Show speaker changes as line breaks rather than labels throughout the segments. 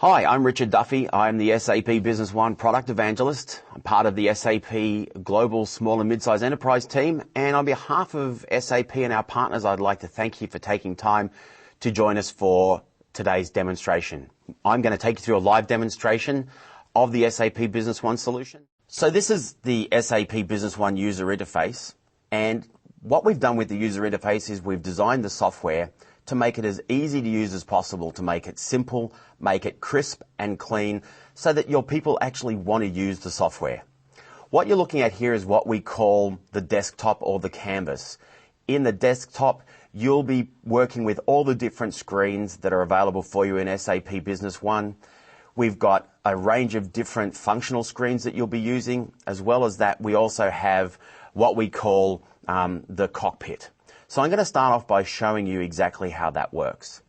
Hi, I'm Richard Duffy. I'm the SAP Business One Product Evangelist. I'm part of the SAP Global Small and Mid-Size Enterprise team. And on behalf of SAP and our partners, I'd like to thank you for taking time to join us for today's demonstration. I'm going to take you through a live demonstration of the SAP Business One solution. So this is the SAP Business One user interface. And what we've done with the user interface is we've designed the software to make it as easy to use as possible, to make it simple, make it crisp and clean, so that your people actually want to use the software. What you're looking at here is what we call the desktop or the canvas. In the desktop, you'll be working with all the different screens that are available for you in SAP Business One. We've got a range of different functional screens that you'll be using. As well as that, we also have what we call the cockpit. So I'm going to start off by showing you exactly how that works.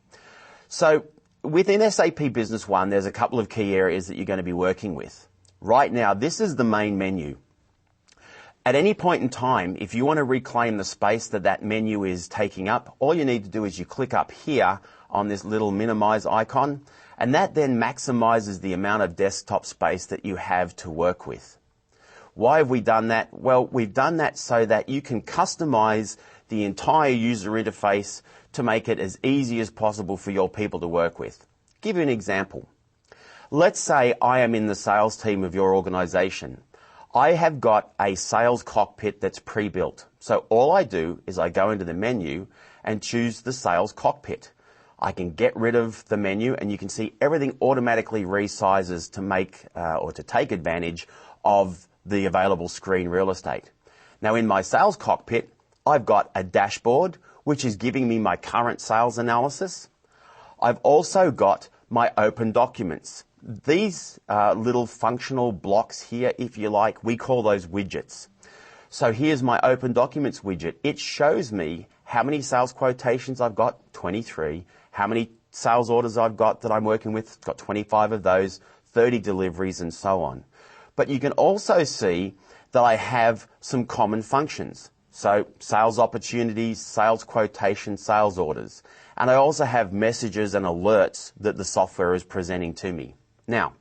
So within SAP Business One, there's a couple of key areas that you're going to be working with. Right now, this is the main menu. At any point in time, if you want to reclaim the space that that menu is taking up, all you need to do is you click up here on this little minimize icon, and that then maximizes the amount of desktop space that you have to work with. Why have we done that? Well, we've done that so that you can customize the entire user interface to make it as easy as possible for your people to work with. Give you an example. Let's say I am in the sales team of your organization. I have got a sales cockpit that's pre-built. So all I do is I go into the menu and choose the sales cockpit. I can get rid of the menu and you can see everything automatically resizes to make or to take advantage of the available screen real estate. Now in my sales cockpit, I've got a dashboard, which is giving me my current sales analysis. I've also got my open documents. These little functional blocks here, if you like, we call those widgets. So here's my open documents widget. It shows me how many sales quotations I've got, 23, how many sales orders I've got that I'm working with, got 25 of those, 30 deliveries and so on. But you can also see that I have some common functions. So sales opportunities, sales quotation, sales orders. And I also have messages and alerts that the software is presenting to me. Now,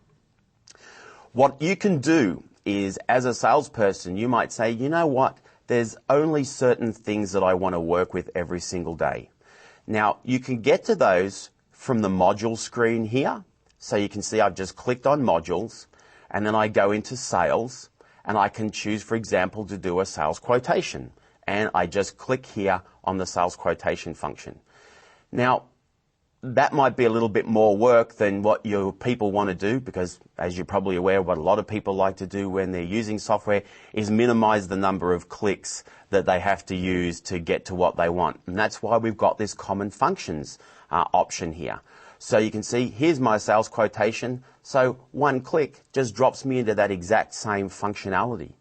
what you can do is, as a salesperson, you might say, you know what, there's only certain things that I want to work with every single day. Now, you can get to those from the module screen here. So you can see I've just clicked on modules, and then I go into sales, and I can choose, for example, to do a sales quotation. And I just click here on the sales quotation function. Now, that might be a little bit more work than what your people want to do, because as you're probably aware, what a lot of people like to do when they're using software is minimize the number of clicks that they have to use to get to what they want. And that's why we've got this common functions option here. So you can see, here's my sales quotation. So one click just drops me into that exact same functionality.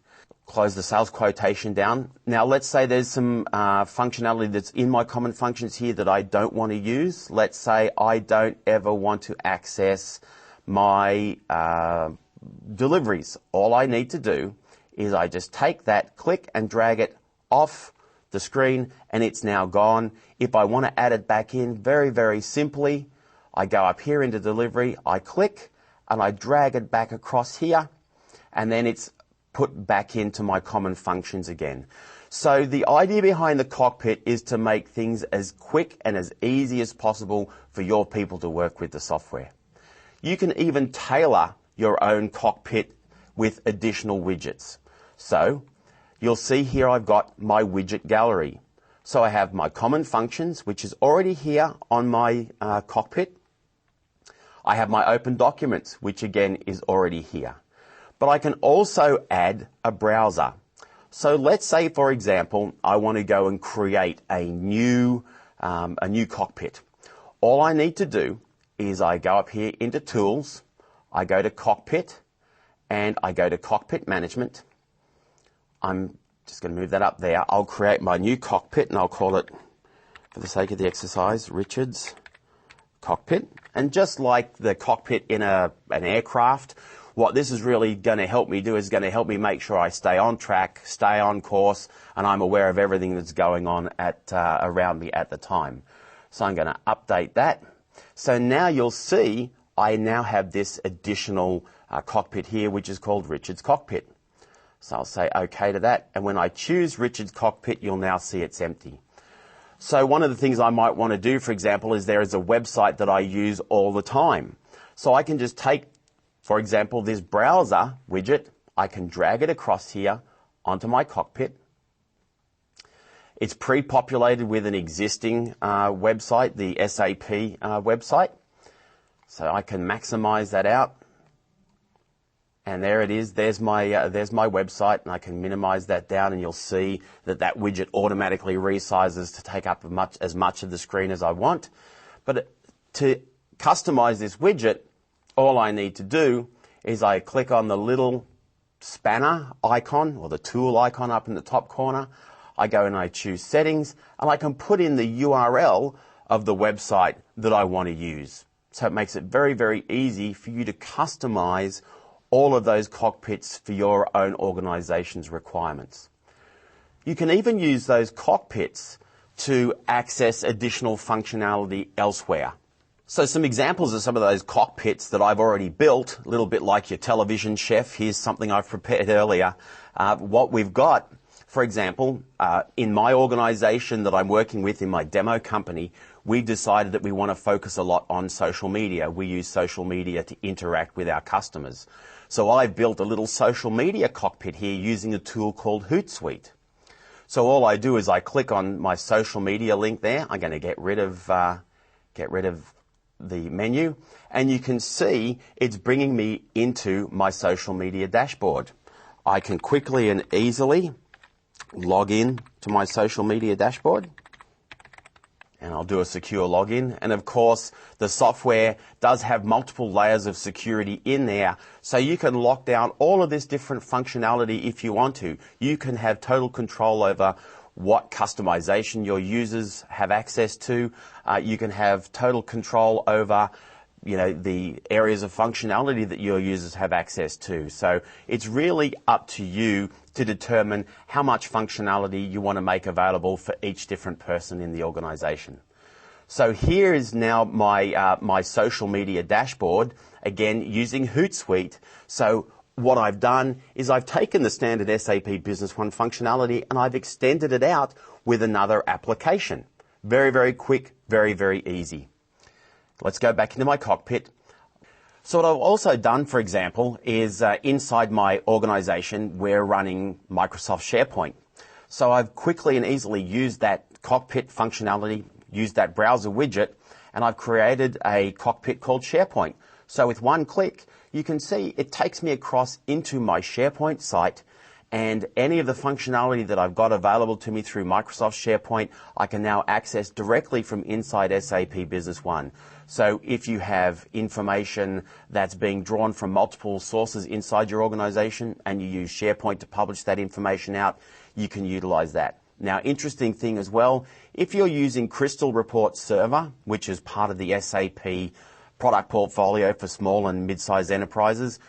Close the sales quotation down. Now let's say there's some functionality that's in my common functions here that I don't want to use. Let's say I don't ever want to access my deliveries. All I need to do is I just take that, click and drag it off the screen, and it's now gone. If I want to add it back in, very, very simply, I go up here into delivery, I click and I drag it back across here, and then it's put back into my common functions again. So the idea behind the cockpit is to make things as quick and as easy as possible for your people to work with the software. You can even tailor your own cockpit with additional widgets. So you'll see here I've got my widget gallery. So I have my common functions, which is already here on my cockpit. I have my open documents, which again is already here. But I can also add a browser. So let's say, for example, I want to go and create a new cockpit. All I need to do is I go up here into Tools, I go to Cockpit, and I go to Cockpit Management. I'm just going to move that up there. I'll create my new cockpit, and I'll call it, for the sake of the exercise, Richard's Cockpit. And just like the cockpit in an aircraft, what this is really going to help me do is going to help me make sure I stay on track, stay on course, and I'm aware of everything that's going on around me at the time. So I'm going to update that. So now you'll see I now have this additional cockpit here, which is called Richard's Cockpit. So I'll say OK to that. And when I choose Richard's Cockpit, you'll now see it's empty. So one of the things I might want to do, for example, is there is a website that I use all the time. So I can just take, for example, this browser widget. I can drag it across here onto my cockpit. It's pre-populated with an existing website, the SAP website. So I can maximize that out. And there it is. There's my website, and I can minimize that down, and you'll see that that widget automatically resizes to take up as much of the screen as I want. But to customize this widget, all I need to do is I click on the little spanner icon or the tool icon up in the top corner. I go and I choose settings, and I can put in the URL of the website that I want to use. So it makes it very, very easy for you to customize all of those cockpits for your own organization's requirements. You can even use those cockpits to access additional functionality elsewhere. So some examples of some of those cockpits that I've already built, a little bit like your television chef. Here's something I've prepared earlier. What we've got, for example, in my organization that I'm working with in my demo company, we decided that we want to focus a lot on social media. We use social media to interact with our customers. So I've built a little social media cockpit here using a tool called Hootsuite. So all I do is I click on my social media link there. I'm going to get rid of the menu, and you can see it's bringing me into my social media dashboard. I can quickly and easily log in to my social media dashboard, and I'll do a secure login. And of course, the software does have multiple layers of security in there, so you can lock down all of this different functionality if you want to. You can have total control over what customization your users have access to. You can have total control over the areas of functionality that your users have access to. So it's really up to you to determine how much functionality you want to make available for each different person in the organization. So here is now my social media dashboard, again using Hootsuite. So what I've done is I've taken the standard SAP Business One functionality and I've extended it out with another application. Very, very quick, very, very easy. Let's go back into my cockpit. So what I've also done, for example, is inside my organization, we're running Microsoft SharePoint. So I've quickly and easily used that cockpit functionality, used that browser widget, and I've created a cockpit called SharePoint. So with one click, you can see it takes me across into my SharePoint site, and any of the functionality that I've got available to me through Microsoft SharePoint, I can now access directly from inside SAP Business One. So if you have information that's being drawn from multiple sources inside your organization and you use SharePoint to publish that information out, you can utilize that. Now, interesting thing as well, if you're using Crystal Report Server, which is part of the SAP product portfolio for small and mid-sized enterprises,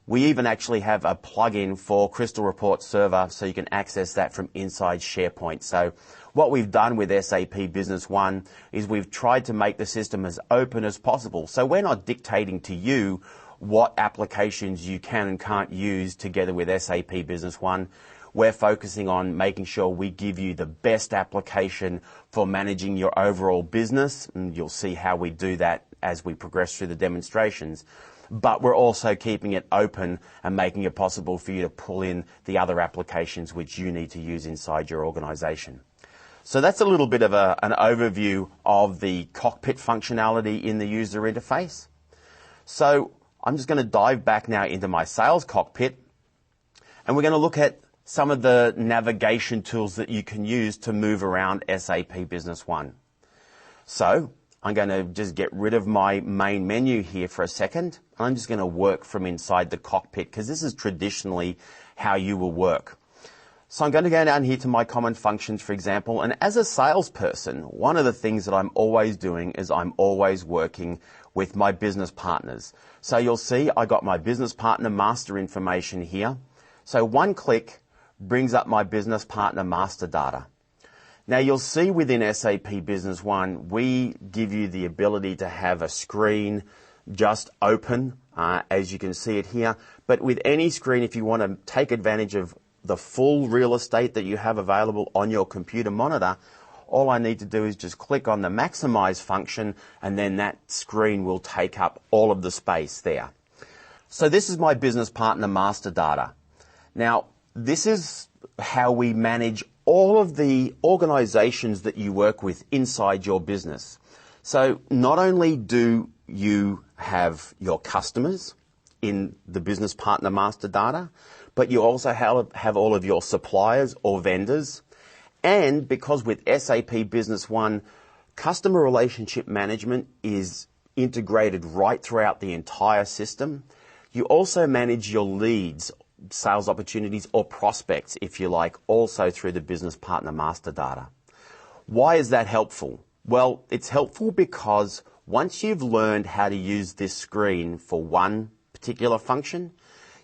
we even actually have a plugin for Crystal Report Server so you can access that from inside SharePoint. So what we've done with SAP Business One is we've tried to make the system as open as possible. So we're not dictating to you what applications you can and can't use together with SAP Business One. We're focusing on making sure we give you the best application for managing your overall business, and you'll see how we do that as we progress through the demonstrations. But we're also keeping it open and making it possible for you to pull in the other applications which you need to use inside your organization. So that's a little bit of an overview of the cockpit functionality in the user interface. So I'm just going to dive back now into my sales cockpit, and we're going to look at some of the navigation tools that you can use to move around SAP Business One. So I'm going to just get rid of my main menu here for a second. I'm just going to work from inside the cockpit because this is traditionally how you will work. So I'm going to go down here to my common functions, for example, and as a salesperson, one of the things that I'm always doing is I'm always working with my business partners. So you'll see I got my business partner master information here. So one click brings up my business partner master data. Now you'll see within SAP Business One, we give you the ability to have a screen just open, as you can see it here. But with any screen, if you want to take advantage of the full real estate that you have available on your computer monitor, all I need to do is just click on the maximize function, and then that screen will take up all of the space there. So this is my business partner master data. Now, this is how we manage all of the organizations that you work with inside your business. So not only do you have your customers in the business partner master data, but you also have all of your suppliers or vendors. And because with SAP Business One, customer relationship management is integrated right throughout the entire system, you also manage your leads, sales opportunities, or prospects, if you like, also through the business partner master data. Why is that helpful? Well, it's helpful because once you've learned how to use this screen for one particular function,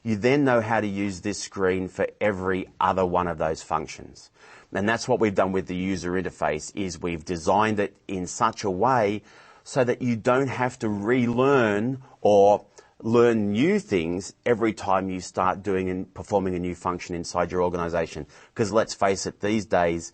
you then know how to use this screen for every other one of those functions. And that's what we've done with the user interface, is we've designed it in such a way so that you don't have to relearn or learn new things every time you start doing and performing a new function inside your organization. Because let's face it, these days,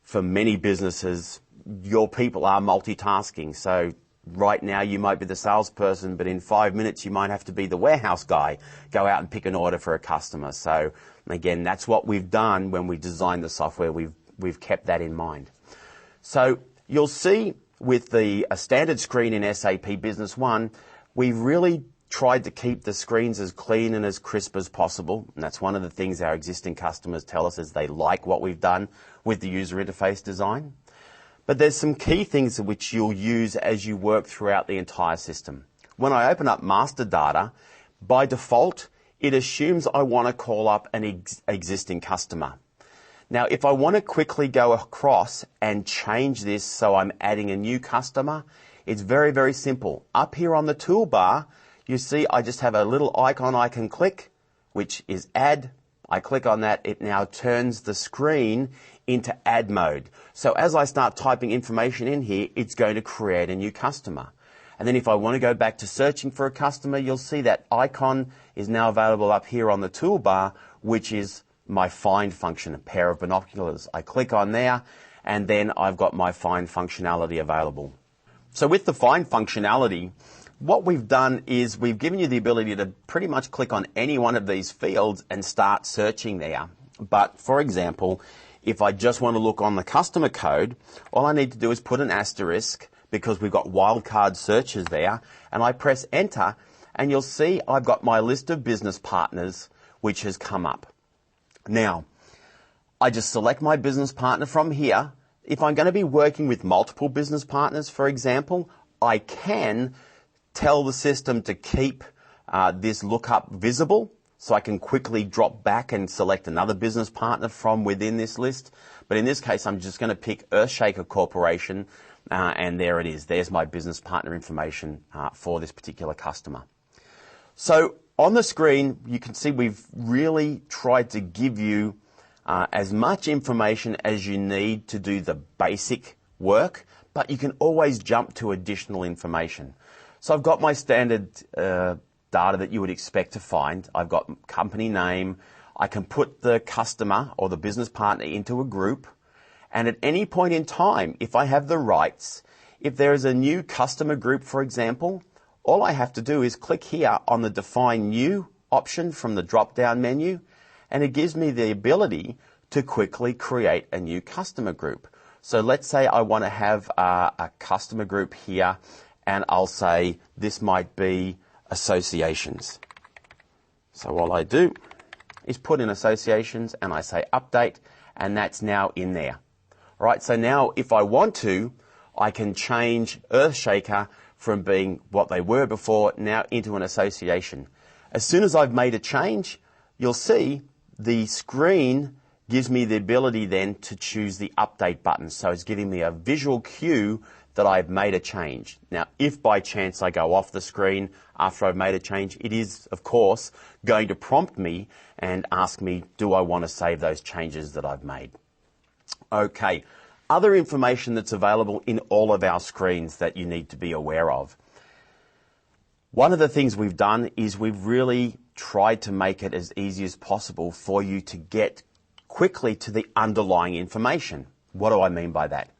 for many businesses, your people are multitasking. So right now you might be the salesperson, but in 5 minutes you might have to be the warehouse guy, go out and pick an order for a customer. So again, that's what we've done when we designed the software. We've kept that in mind. So you'll see with a standard screen in SAP Business One, we've really tried to keep the screens as clean and as crisp as possible. And that's one of the things our existing customers tell us, is they like what we've done with the user interface design. But there's some key things which you'll use as you work throughout the entire system. When I open up master data, by default, it assumes I want to call up an existing customer. Now, if I want to quickly go across and change this so I'm adding a new customer, it's very, very simple. Up here on the toolbar, you see I just have a little icon I can click, which is add. I click on that, it now turns the screen into add mode. So as I start typing information in here, it's going to create a new customer. And then if I want to go back to searching for a customer, you'll see that icon is now available up here on the toolbar, which is my find function, a pair of binoculars. I click on there, and then I've got my find functionality available. So with the find functionality, what we've done is we've given you the ability to pretty much click on any one of these fields and start searching there. But for example, if I just want to look on the customer code, all I need to do is put an asterisk, because we've got wildcard searches there, and I press enter, and you'll see I've got my list of business partners which has come up. Now, I just select my business partner from here. If I'm going to be working with multiple business partners, for example, I can tell the system to keep this lookup visible, so I can quickly drop back and select another business partner from within this list. But in this case, I'm just going to pick Earthshaker Corporation, and there it is. There's my business partner information for this particular customer. So on the screen, you can see we've really tried to give you as much information as you need to do the basic work, but you can always jump to additional information. So I've got my standard data that you would expect to find. I've got company name. I can put the customer or the business partner into a group. And at any point in time, if I have the rights, if there is a new customer group, for example, all I have to do is click here on the Define New option from the drop-down menu, and it gives me the ability to quickly create a new customer group. So let's say I want to have a customer group here, and I'll say this might be associations. So all I do is put in associations, and I say update, and that's now in there. All right, so now if I want to, I can change Earthshaker from being what they were before now into an association. As soon as I've made a change, you'll see the screen gives me the ability then to choose the update button. So it's giving me a visual cue that I've made a change. Now, if by chance I go off the screen after I've made a change, it is, of course, going to prompt me and ask me, do I want to save those changes that I've made? Okay, other information that's available in all of our screens that you need to be aware of. One of the things we've done is we've really tried to make it as easy as possible for you to get quickly to the underlying information. What do I mean by that?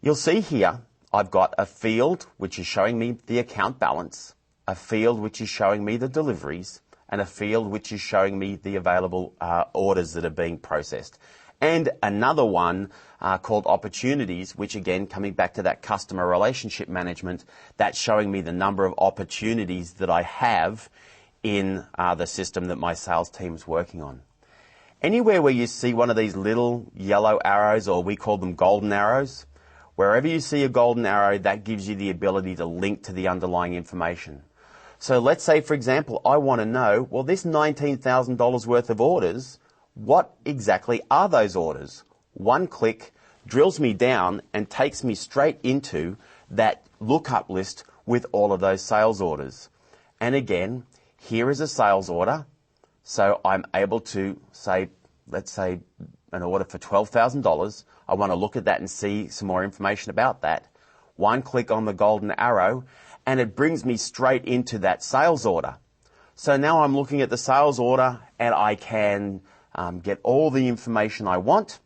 You'll see here, I've got a field which is showing me the account balance, a field which is showing me the deliveries, and a field which is showing me the available orders that are being processed. And another one called opportunities, which again, coming back to that customer relationship management, that's showing me the number of opportunities that I have in the system that my sales team is working on. Anywhere where you see one of these little yellow arrows, or we call them golden arrows, wherever you see a golden arrow, that gives you the ability to link to the underlying information. So let's say, for example, I want to know, well, this $19,000 worth of orders, what exactly are those orders? One click drills me down and takes me straight into that lookup list with all of those sales orders. And again, here is a sales order. So I'm able to say, let's say an order for $12,000. I want to look at that and see some more information about that. One click on the golden arrow and it brings me straight into that sales order. So now I'm looking at the sales order and I can get all the information I want.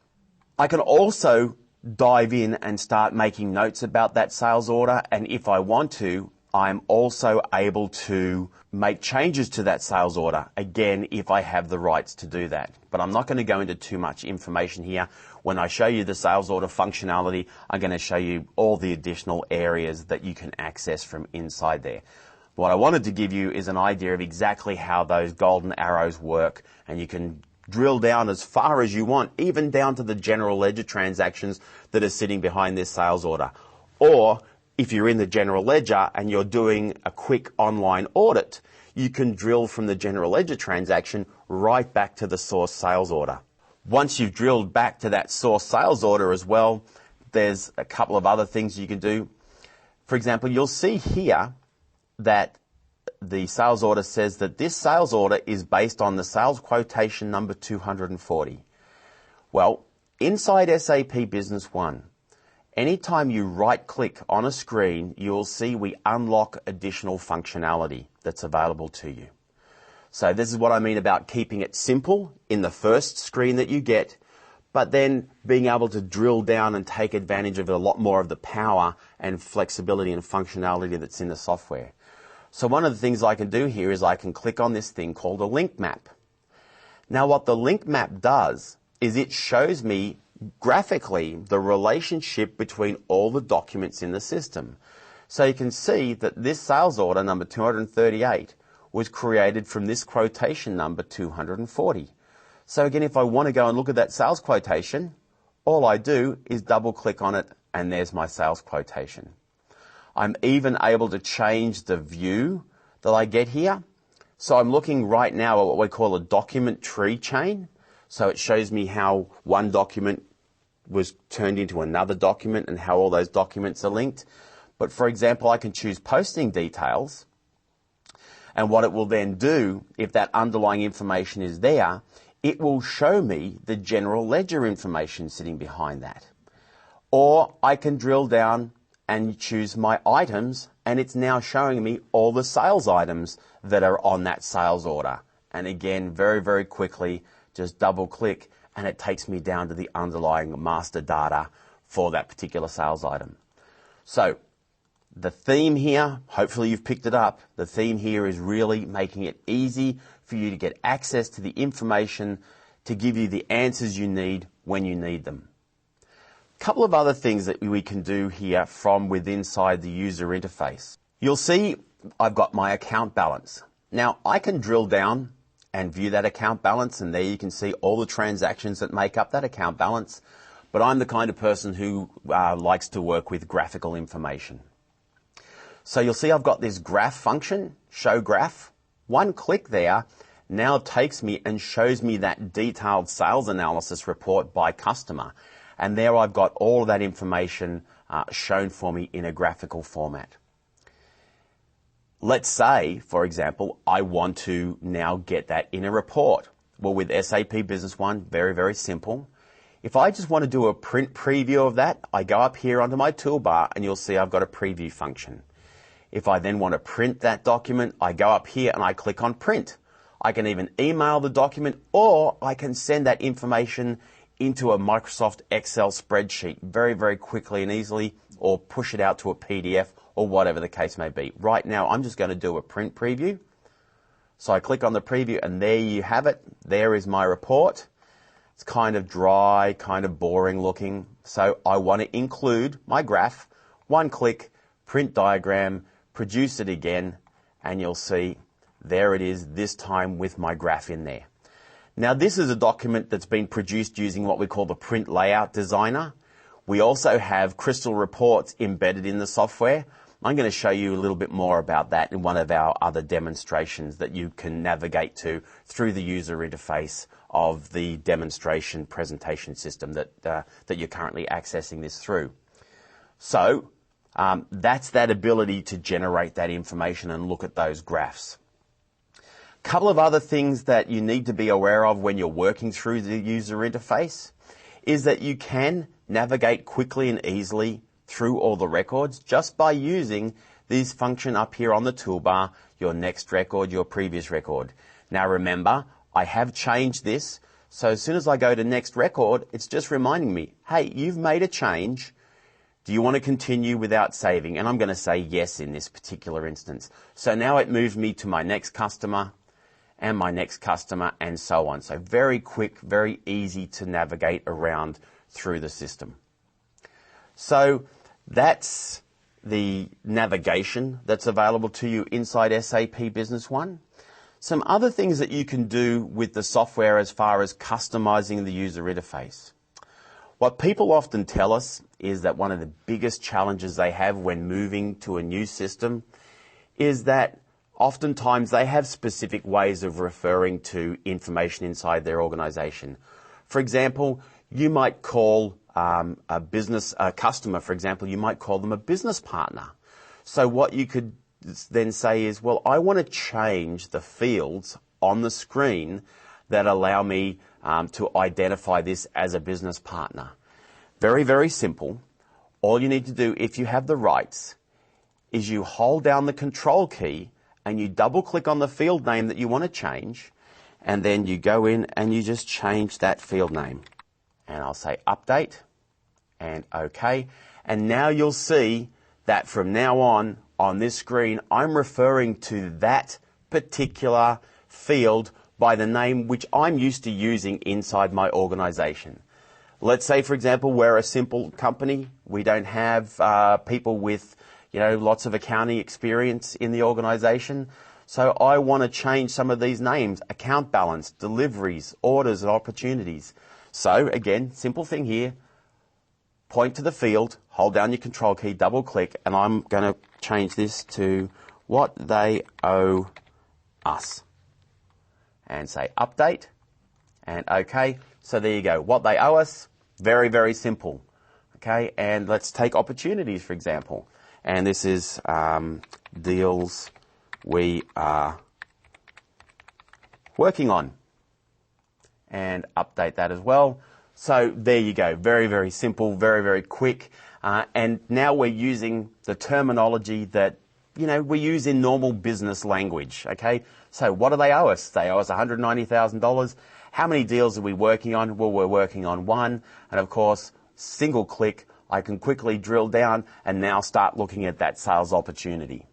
I can also dive in and start making notes about that sales order, and if I want to, I'm also able to make changes to that sales order, again, if I have the rights to do that. But I'm not going to go into too much information here. When I show you the sales order functionality, I'm going to show you all the additional areas that you can access from inside there. What I wanted to give you is an idea of exactly how those golden arrows work, and you can drill down as far as you want, even down to the general ledger transactions that are sitting behind this sales order. Or if you're in the general ledger and you're doing a quick online audit, you can drill from the general ledger transaction right back to the source sales order. Once you've drilled back to that source sales order as well, there's a couple of other things you can do. For example, you'll see here that the sales order says that this sales order is based on the sales quotation number 240. Well, inside SAP Business One, anytime you right-click on a screen, you'll see we unlock additional functionality that's available to you. So this is what I mean about keeping it simple in the first screen that you get, but then being able to drill down and take advantage of a lot more of the power and flexibility and functionality that's in the software. So one of the things I can do here is I can click on this thing called a link map. Now what the link map does is it shows me graphically the relationship between all the documents in the system. So you can see that this sales order number 238 was created from this quotation number 240. So again, if I want to go and look at that sales quotation, all I do is double click on it and there's my sales quotation. I'm even able to change the view that I get here. So I'm looking right now at what we call a document tree chain. So it shows me how one document was turned into another document and how all those documents are linked. But for example, I can choose posting details. And what it will then do, if that underlying information is there, it will show me the general ledger information sitting behind that. Or I can drill down and choose my items, and it's now showing me all the sales items that are on that sales order. And again, very, very quickly, just double click and it takes me down to the underlying master data for that particular sales item. So the theme here, hopefully you've picked it up, the theme here is really making it easy for you to get access to the information to give you the answers you need when you need them. A couple of other things that we can do here from within inside the user interface. You'll see I've got my account balance. Now I can drill down and view that account balance, and there you can see all the transactions that make up that account balance. But I'm the kind of person who likes to work with graphical information. So you'll see I've got this graph function, show graph. One click there now takes me and shows me that detailed sales analysis report by customer. And there I've got all of that information shown for me in a graphical format. Let's say, for example, I want to now get that in a report. Well, with SAP Business One, very, very simple. If I just want to do a print preview of that, I go up here onto my toolbar and you'll see I've got a preview function. If I then want to print that document, I go up here and I click on print. I can even email the document, or I can send that information into a Microsoft Excel spreadsheet very, very quickly and easily, or push it out to a PDF or whatever the case may be. Right now, I'm just going to do a print preview. So I click on the preview and there you have it. There is my report. It's kind of dry, kind of boring looking. So I want to include my graph. One click, print diagram, produce it again, and you'll see there it is, this time with my graph in there. Now this is a document that's been produced using what we call the Print Layout Designer. We also have Crystal Reports embedded in the software. I'm going to show you a little bit more about that in one of our other demonstrations that you can navigate to through the user interface of the demonstration presentation system that you're currently accessing this through. So that's that ability to generate that information and look at those graphs. A couple of other things that you need to be aware of when you're working through the user interface is that you can navigate quickly and easily through all the records just by using this function up here on the toolbar, your next record, your previous record. Now remember, I have changed this, so as soon as I go to next record, it's just reminding me, hey, you've made a change. Do you want to continue without saving? And I'm going to say yes in this particular instance. So now it moved me to my next customer and my next customer and so on. So very quick, very easy to navigate around through the system. So that's the navigation that's available to you inside SAP Business One. Some other things that you can do with the software as far as customizing the user interface. What people often tell us is that one of the biggest challenges they have when moving to a new system is that oftentimes they have specific ways of referring to information inside their organization. For example, you might call a customer, for example, you might call them a business partner. So what you could then say is, well, I want to change the fields on the screen that allow me to identify this as a business partner. Very, very simple. All you need to do, if you have the rights, is you hold down the control key and you double click on the field name that you want to change, and then you go in and you just change that field name. And I'll say update and OK. And now you'll see that from now on this screen, I'm referring to that particular field by the name which I'm used to using inside my organization. Let's say, for example, we're a simple company. We don't have people with, lots of accounting experience in the organization. So I want to change some of these names: account balance, deliveries, orders, and opportunities. So again, simple thing here. Point to the field, hold down your control key, double click, and I'm going to change this to what they owe us. And say update and OK. So there you go. What they owe us, very, very simple. Okay, and let's take opportunities, for example. And this is deals we are working on. And update that as well. So there you go. Very, very simple, very, very quick. And now we're using the terminology that, we use in normal business language. Okay. So what do they owe us? They owe us $190,000. How many deals are we working on? Well, we're working on one. And of course, single click, I can quickly drill down and now start looking at that sales opportunity.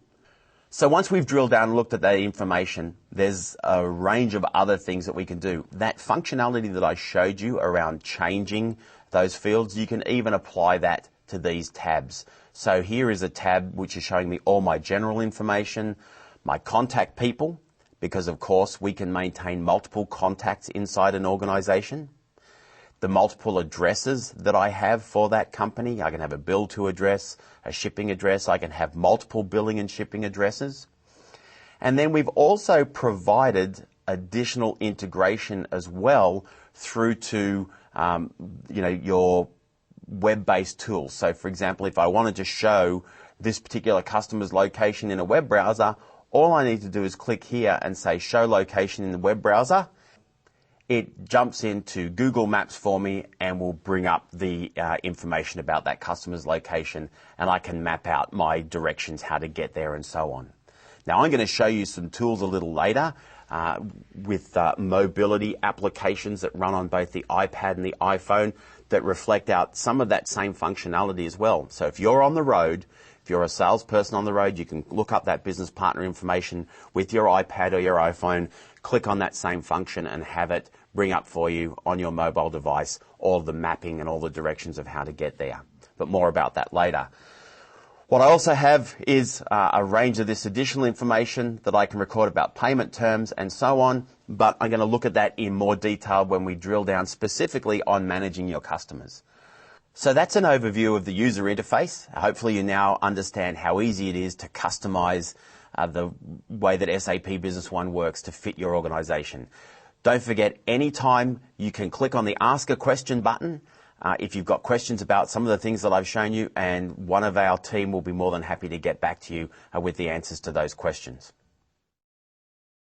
So once we've drilled down and looked at that information, there's a range of other things that we can do. That functionality that I showed you around changing those fields, you can even apply that to these tabs. So here is a tab which is showing me all my general information, my contact people, because of course we can maintain multiple contacts inside an organization. The multiple addresses that I have for that company. I can have a bill to address, a shipping address. I can have multiple billing and shipping addresses. And then we've also provided additional integration as well through to, your web-based tools. So for example, if I wanted to show this particular customer's location in a web browser, all I need to do is click here and say show location in the web browser. it jumps into Google Maps for me and will bring up the information about that customer's location, and I can map out my directions, how to get there and so on. Now I'm going to show you some tools a little later with mobility applications that run on both the iPad and the iPhone that reflect out some of that same functionality as well. So if you're on the road, if you're a salesperson on the road, you can look up that business partner information with your iPad or your iPhone, click on that same function and have it bring up for you on your mobile device all of the mapping and all the directions of how to get there. But more about that later. What I also have is a range of this additional information that I can record about payment terms and so on, but I'm going to look at that in more detail when we drill down specifically on managing your customers. So that's an overview of the user interface. Hopefully you now understand how easy it is to customize the way that SAP Business One works to fit your organization. Don't forget, anytime you can click on the Ask a Question button if you've got questions about some of the things that I've shown you, and one of our team will be more than happy to get back to you with the answers to those questions.